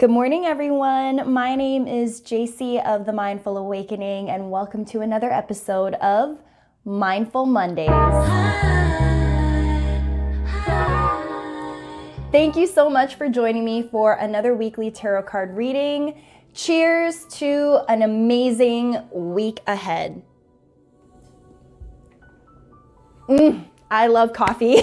Good morning, everyone. My name is JC of The Mindful Awakening, and welcome to another episode of Mindful Mondays. Thank you so much for joining me for another weekly tarot card reading. Cheers to an amazing week ahead. I love coffee.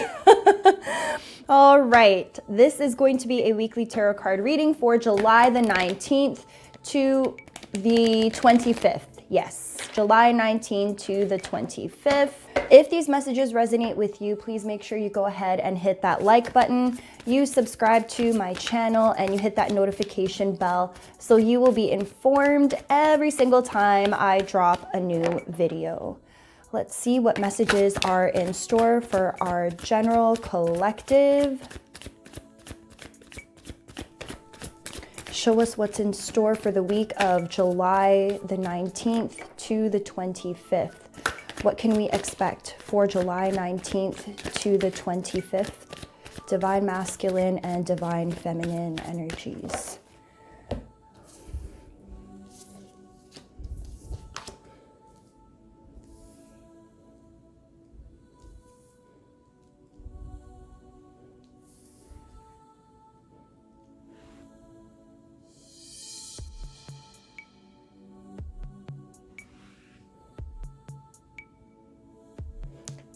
All right, this is going to be a weekly tarot card reading for July the 19th to the 25th. Yes, July 19th to the 25th. If these messages resonate with you, please make sure you go ahead and hit that like button. You subscribe to my channel and you hit that notification bell so you will be informed every single time I drop a new video. Let's see what messages are in store for our general collective. Show us what's in store for the week of July the 19th to the 25th. What can we expect for July 19th to the 25th? Divine masculine and divine feminine energies.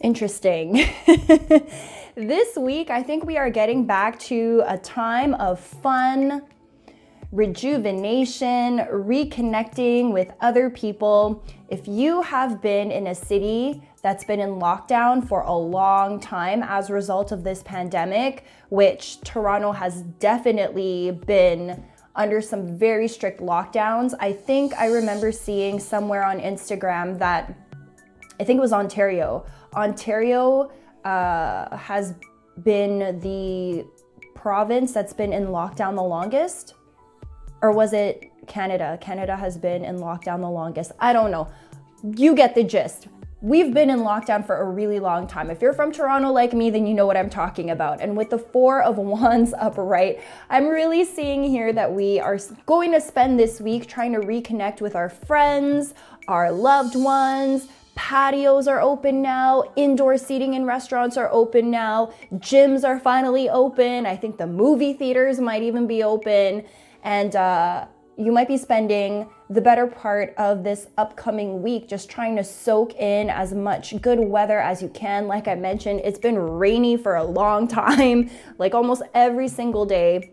Interesting. This week, I think we are getting back to a time of fun, rejuvenation, reconnecting with other people. If you have been in a city that's been in lockdown for a long time as a result of this pandemic, which Toronto has definitely been under some very strict lockdowns. I think I remember seeing somewhere on Instagram that, I think it was Ontario. Ontario has been the province that's been in lockdown the longest. Or was it Canada? Canada has been in lockdown the longest. I don't know. You get the gist. We've been in lockdown for a really long time. If you're from Toronto like me, then you know what I'm talking about. And with the Four of Wands upright, I'm really seeing here that we are going to spend this week trying to reconnect with our friends, our loved ones. Patios are open now. Indoor seating in restaurants are open now. Gyms are finally open. I think the movie theaters might even be open. And you might be spending the better part of this upcoming week just trying to soak in as much good weather as you can. Like I mentioned, it's been rainy for a long time, like almost every single day.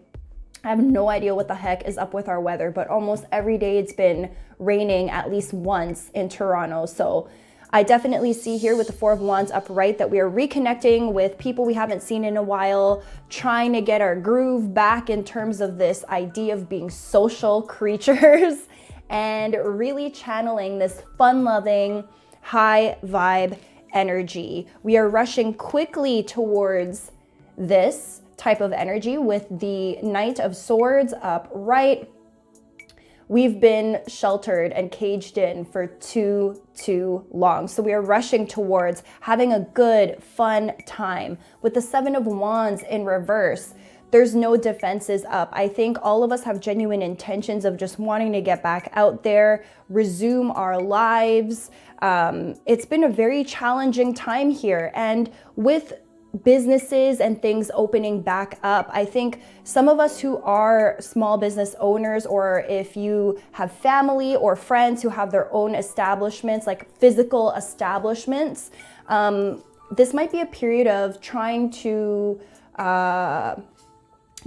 I have no idea what the heck is up with our weather, but almost every day it's been raining at least once in Toronto. So I definitely see here with the Four of Wands upright that we are reconnecting with people we haven't seen in a while, trying to get our groove back in terms of this idea of being social creatures and really channeling this fun-loving, high vibe energy. We are rushing quickly towards this type of energy with the Knight of Swords upright. We've been sheltered and caged in for too long. So we are rushing towards having a good, fun time. With the Seven of Wands in reverse, there's no defenses up. I think all of us have genuine intentions of just wanting to get back out there, resume our lives. It's been a very challenging time here. And with businesses and things opening back up, I think some of us who are small business owners, or if you have family or friends who have their own establishments, like physical establishments, this might be a period of trying to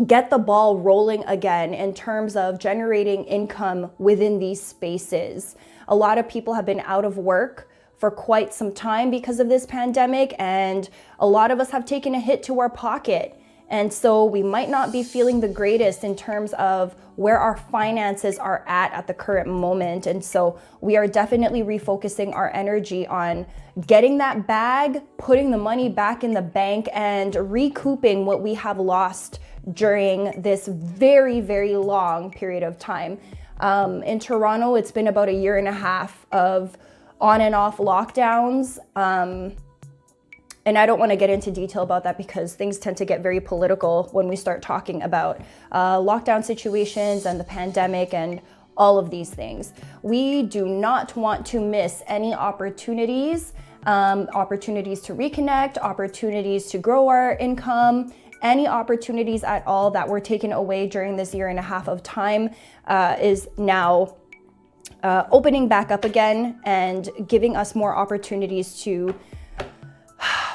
get the ball rolling again in terms of generating income within these spaces. A lot of people have been out of work for quite some time because of this pandemic, and a lot of us have taken a hit to our pocket. And so we might not be feeling the greatest in terms of where our finances are at the current moment. And so we are definitely refocusing our energy on getting that bag, putting the money back in the bank, and recouping what we have lost during this very, very long period of time. In Toronto, it's been about a year and a half of on and off lockdowns. And I don't want to get into detail about that because things tend to get very political when we start talking about lockdown situations and the pandemic and all of these things. We do not want to miss any opportunities, opportunities to reconnect, opportunities to grow our income, any opportunities at all that were taken away during this 1.5 years of time is now opening back up again and giving us more opportunities to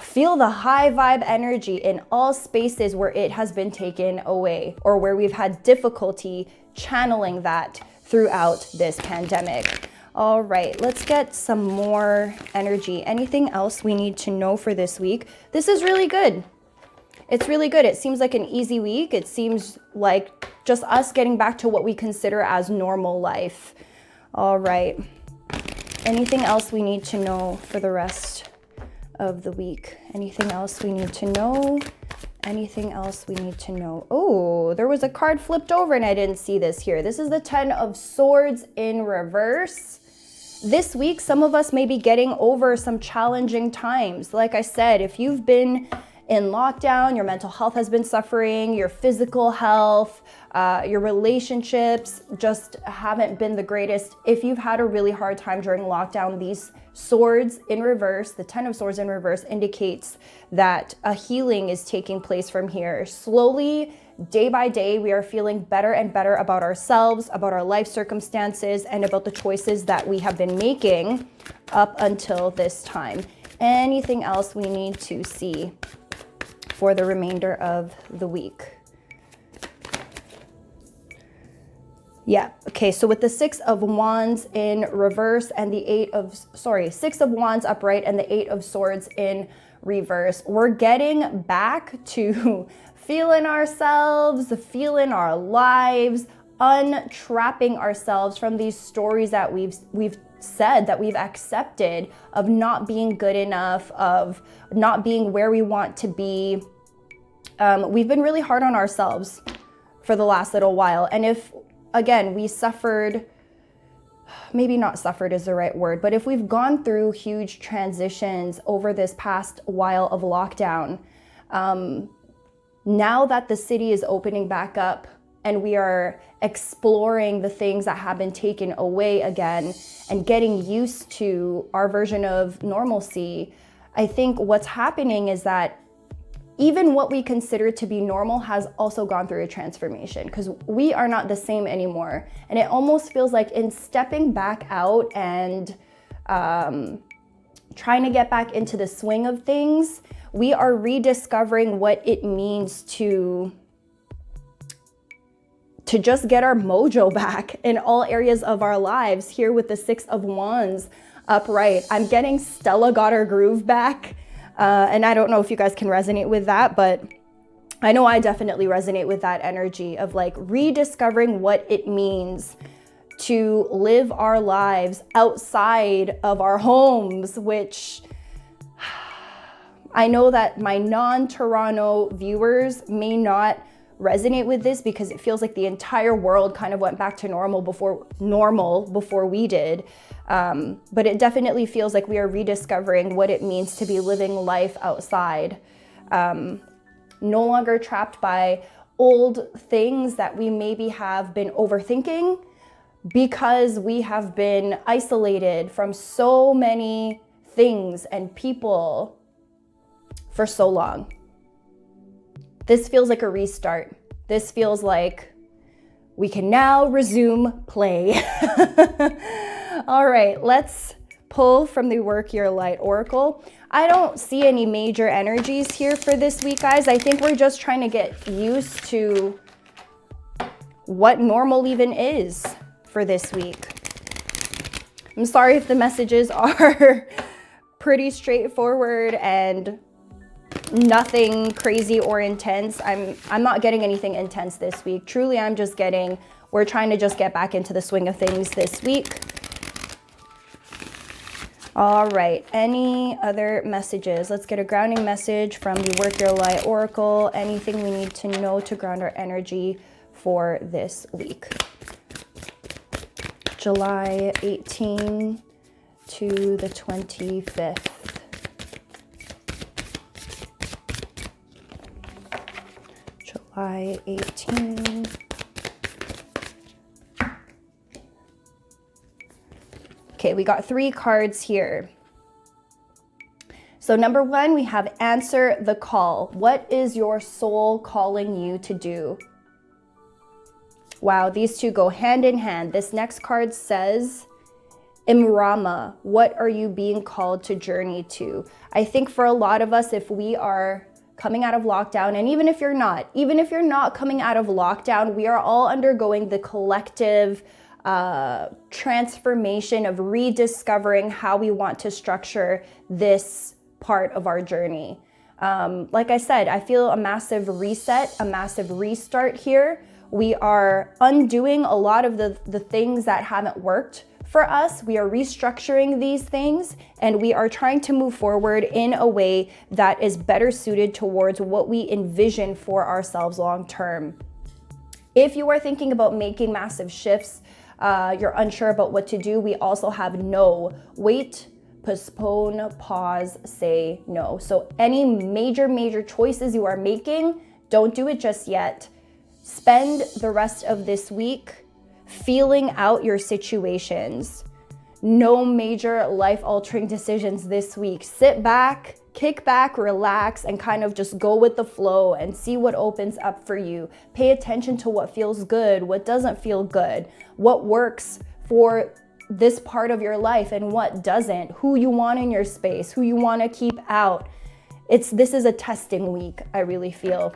feel the high vibe energy in all spaces where it has been taken away or where we've had difficulty channeling that throughout this pandemic. All right, let's get some more energy. Anything else we need to know for this week? This is really good. It's really good. It seems like an easy week. It seems like just us getting back to what we consider as normal life. All right. Anything else we need to know for the rest of the week? Anything else we need to know? Anything else we need to know? Oh, there was a card flipped over and I didn't see this here. This is the 10 of Swords in reverse. This week, some of us may be getting over some challenging times. Like I said, if you've been in lockdown, your mental health has been suffering, your physical health, your relationships just haven't been the greatest. If you've had a really hard time during lockdown, these swords in reverse, the 10 of Swords in reverse, indicates that a healing is taking place from here. Slowly, day by day, we are feeling better and better about ourselves, about our life circumstances, and about the choices that we have been making up until this time. Anything else we need to see for the remainder of the week? Yeah, okay, so with the 6 of Wands in reverse and the 6 of Wands upright and the 8 of Swords in reverse, we're getting back to feeling ourselves, feeling our lives, untrapping ourselves from these stories that we've said, that we've accepted, of not being good enough, of not being where we want to be. We've been really hard on ourselves for the last little while. And if, again, we suffered, maybe not suffered is the right word, but if we've gone through huge transitions over this past while of lockdown, now that the city is opening back up and we are exploring the things that have been taken away again and getting used to our version of normalcy, I think what's happening is that even what we consider to be normal has also gone through a transformation, because we are not the same anymore. And it almost feels like in stepping back out and trying to get back into the swing of things, we are rediscovering what it means to just get our mojo back in all areas of our lives. Here with the 6 of Wands upright, I'm getting Stella got her groove back. And I don't know if you guys can resonate with that, but I know I definitely resonate with that energy of like rediscovering what it means to live our lives outside of our homes, which I know that my non-Toronto viewers may not resonate with this because it feels like the entire world kind of went back to normal before we did. But it definitely feels like we are rediscovering what it means to be living life outside. No longer trapped by old things that we maybe have been overthinking because we have been isolated from so many things and people for so long. This feels like a restart. This feels like we can now resume play. All right, let's pull from the Work Your Light Oracle. I don't see any major energies here for this week, guys. I think we're just trying to get used to what normal even is for this week. I'm sorry if the messages are pretty straightforward and nothing crazy or intense. I'm not getting anything intense this week. Truly, we're trying to just get back into the swing of things this week. All right, any other messages? Let's get a grounding message from the Work Your Light Oracle. Anything we need to know to ground our energy for this week. July 18 to the 25th. July 18. Okay, we got 3 cards here. So number 1, we have answer the call. What is your soul calling you to do? Wow, these two go hand in hand. This next card says, Imrama, what are you being called to journey to? I think for a lot of us, if we are coming out of lockdown, and even if you're not coming out of lockdown, we are all undergoing the collective transformation of rediscovering how we want to structure this part of our journey. Like I said, I feel a massive reset, a massive restart here. We are undoing a lot of the things that haven't worked for us. We are restructuring these things, and we are trying to move forward in a way that is better suited towards what we envision for ourselves long term. If you are thinking about making massive shifts, you're unsure about what to do, we also have no, wait, postpone, pause, say no. So any major choices you are making, don't do it just yet. Spend the rest of this week feeling out your situations. No major life-altering decisions this week. Sit back, kick back, relax, and kind of just go with the flow and see what opens up for you. Pay attention to what feels good, what doesn't feel good, what works for this part of your life and what doesn't, who you want in your space, who you want to keep out. This is a testing week, I really feel,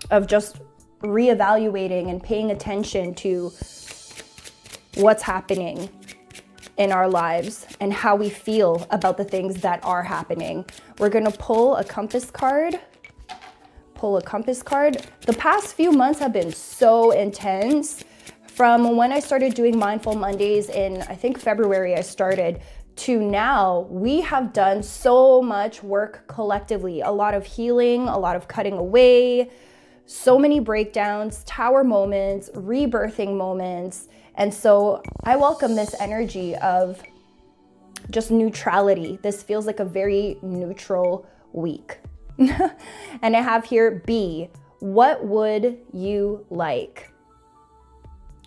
of just reevaluating and paying attention to what's happening in our lives and how we feel about the things that are happening. We're gonna pull a compass card. The past few months have been so intense. From when I started doing Mindful Mondays in, I think February I started, to now, we have done so much work collectively. A lot of healing, a lot of cutting away, so many breakdowns, tower moments, rebirthing moments. And so I welcome this energy of just neutrality. This feels like a very neutral week. And I have here B, what would you like?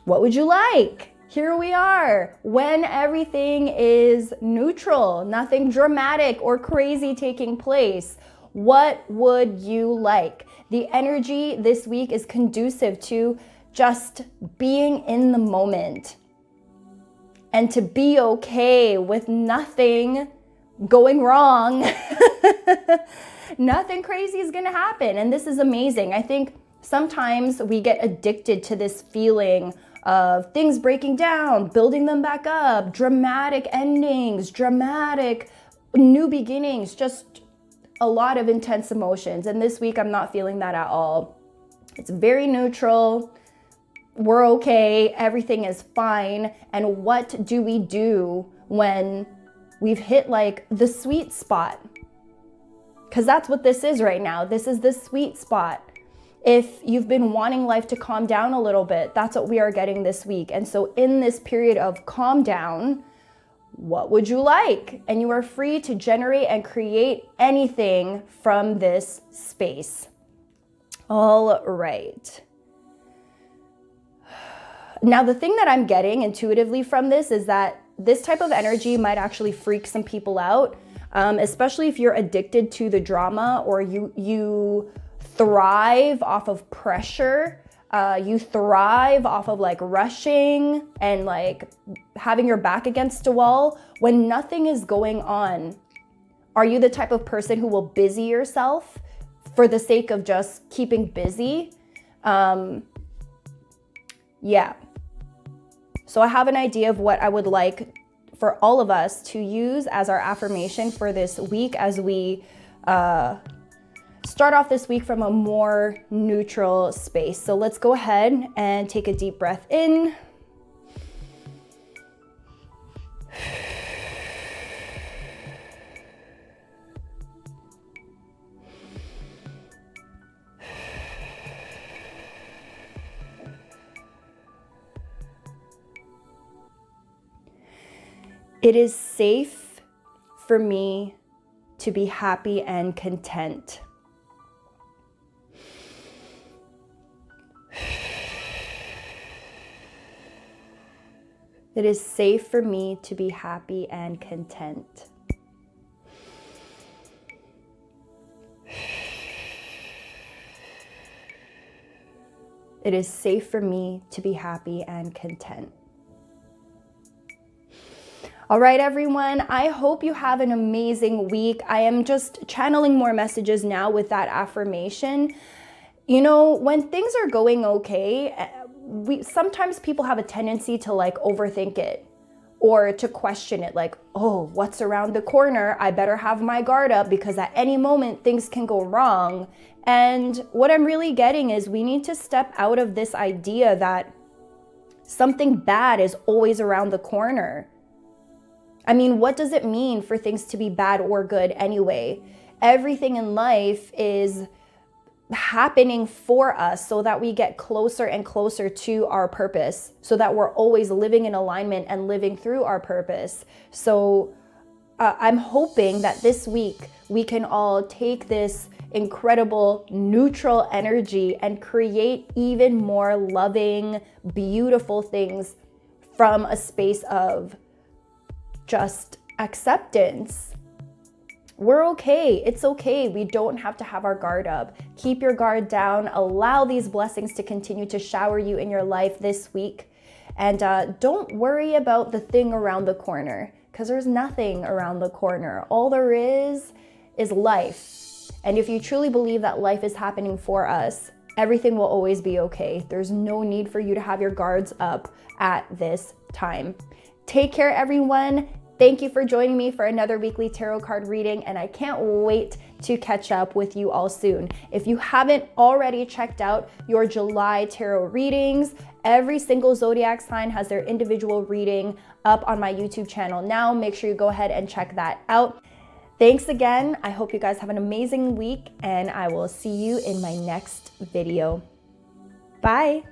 What would you like? Here we are, when everything is neutral, nothing dramatic or crazy taking place. What would you like? The energy this week is conducive to just being in the moment and to be okay with nothing going wrong. Nothing crazy is gonna happen, and this is amazing. I think sometimes we get addicted to this feeling of things breaking down, building them back up, dramatic endings, dramatic new beginnings, just a lot of intense emotions. And this week I'm not feeling that at all. It's very neutral. We're okay, everything is fine. And what do we do when we've hit like the sweet spot? Because that's what this is right now. This is the sweet spot. If you've been wanting life to calm down a little bit, that's what we are getting this week. And so in this period of calm down, what would you like? And you are free to generate and create anything from this space. All right. Now, the thing that I'm getting intuitively from this is that this type of energy might actually freak some people out, especially if you're addicted to the drama, or you thrive off of pressure. You thrive off of like rushing and like having your back against a wall when nothing is going on. Are you the type of person who will busy yourself for the sake of just keeping busy? Yeah. So I have an idea of what I would like for all of us to use as our affirmation for this week as we start off this week from a more neutral space. So let's go ahead and take a deep breath in. It is safe for me to be happy and content. It is safe for me to be happy and content. It is safe for me to be happy and content. All right, everyone, I hope you have an amazing week. I am just channeling more messages now with that affirmation. You know, when things are going okay, sometimes people have a tendency to like overthink it or to question it, like, oh, what's around the corner? I better have my guard up because at any moment things can go wrong. And what I'm really getting is we need to step out of this idea that something bad is always around the corner. I mean, what does it mean for things to be bad or good anyway? Everything in life is happening for us so that we get closer and closer to our purpose, so that we're always living in alignment and living through our purpose. So I'm hoping that this week we can all take this incredible neutral energy and create even more loving, beautiful things from a space of just acceptance. We're okay. It's okay. We don't have to have our guard up. Keep your guard down. Allow these blessings to continue to shower you in your life this week. And don't worry about the thing around the corner, because there's nothing around the corner. All there is life. And if you truly believe that life is happening for us, everything will always be okay. There's no need for you to have your guards up at this time. Take care, everyone. Thank you for joining me for another weekly tarot card reading, and I can't wait to catch up with you all soon. If you haven't already checked out your July tarot readings, every single zodiac sign has their individual reading up on my YouTube channel now. Make sure you go ahead and check that out. Thanks again. I hope you guys have an amazing week, and I will see you in my next video. Bye.